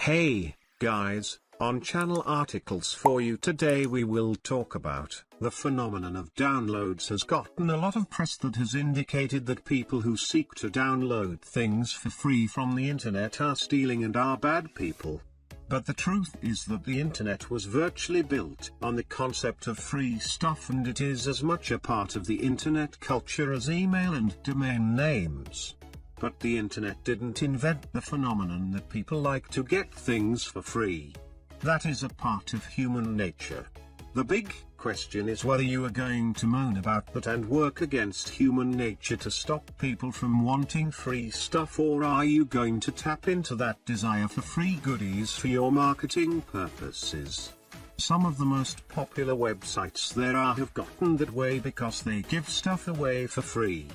Hey, guys, on channel articles for you today we will talk about the phenomenon of downloads has gotten a lot of press that has indicated that people who seek to download things for free from the internet are stealing and are bad people. But the truth is that the internet was virtually built on the concept of free stuff, and it is as much a part of the internet culture as email and domain names. But the internet didn't invent the phenomenon that people like to get things for free. That is a part of human nature. The big question is whether you are going to moan about that and work against human nature to stop people from wanting free stuff, or are you going to tap into that desire for free goodies for your marketing purposes? Some of the most popular websites there are have gotten that way because they give stuff away for free.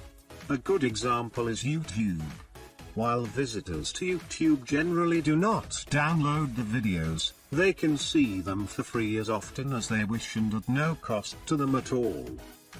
A good example is YouTube. While visitors to YouTube generally do not download the videos, they can see them for free as often as they wish and at no cost to them at all.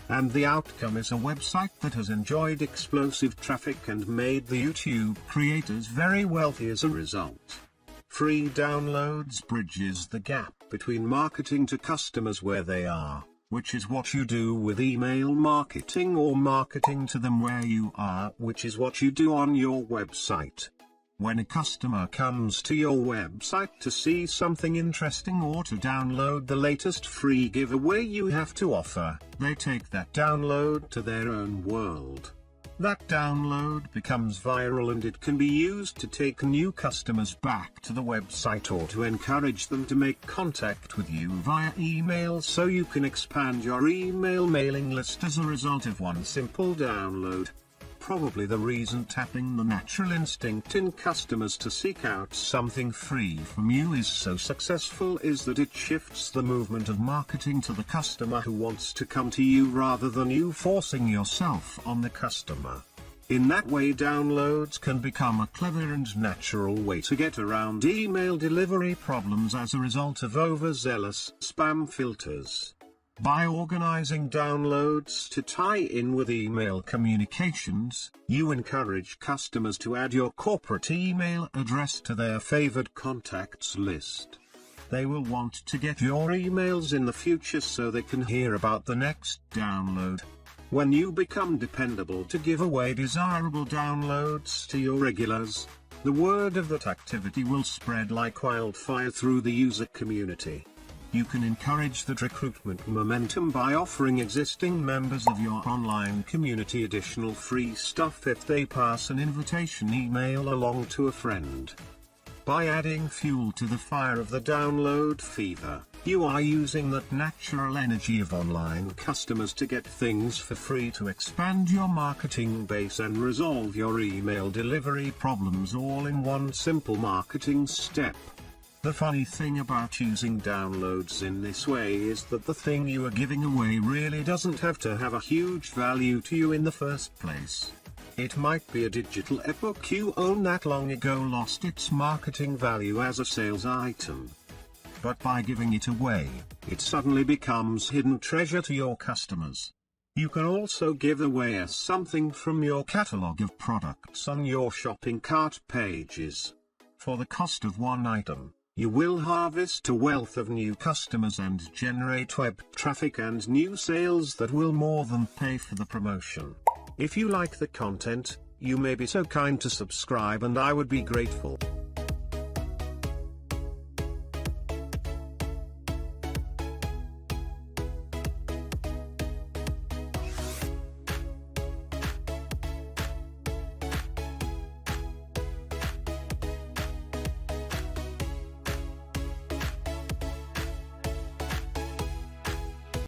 And the outcome is a website that has enjoyed explosive traffic and made the YouTube creators very wealthy as a result. Free downloads bridges the gap between marketing to customers where they are, which is what you do with email marketing, or marketing to them where you are, which is what you do on your website. When a customer comes to your website to see something interesting or to download the latest free giveaway you have to offer, they take that download to their own world. That download becomes viral and it can be used to take new customers back to the website or to encourage them to make contact with you via email, so you can expand your email mailing list as a result of one simple download. Probably the reason tapping the natural instinct in customers to seek out something free from you is so successful is that it shifts the movement of marketing to the customer who wants to come to you rather than you forcing yourself on the customer. In that way, downloads can become a clever and natural way to get around email delivery problems as a result of overzealous spam filters. By organizing downloads to tie in with email communications, you encourage customers to add your corporate email address to their favored contacts list. They will want to get your emails in the future so they can hear about the next download. When you become dependable to give away desirable downloads to your regulars, the word of that activity will spread like wildfire through the user community. You can encourage that recruitment momentum by offering existing members of your online community additional free stuff if they pass an invitation email along to a friend. By adding fuel to the fire of the download fever, you are using that natural energy of online customers to get things for free to expand your marketing base and resolve your email delivery problems all in one simple marketing step. The funny thing about using downloads in this way is that the thing you are giving away really doesn't have to have a huge value to you in the first place. It might be a digital ebook you own that long ago lost its marketing value as a sales item. But by giving it away, it suddenly becomes hidden treasure to your customers. You can also give away something from your catalog of products on your shopping cart pages. For the cost of one item, you will harvest a wealth of new customers and generate web traffic and new sales that will more than pay for the promotion. If you like the content, you may be so kind to subscribe and I would be grateful.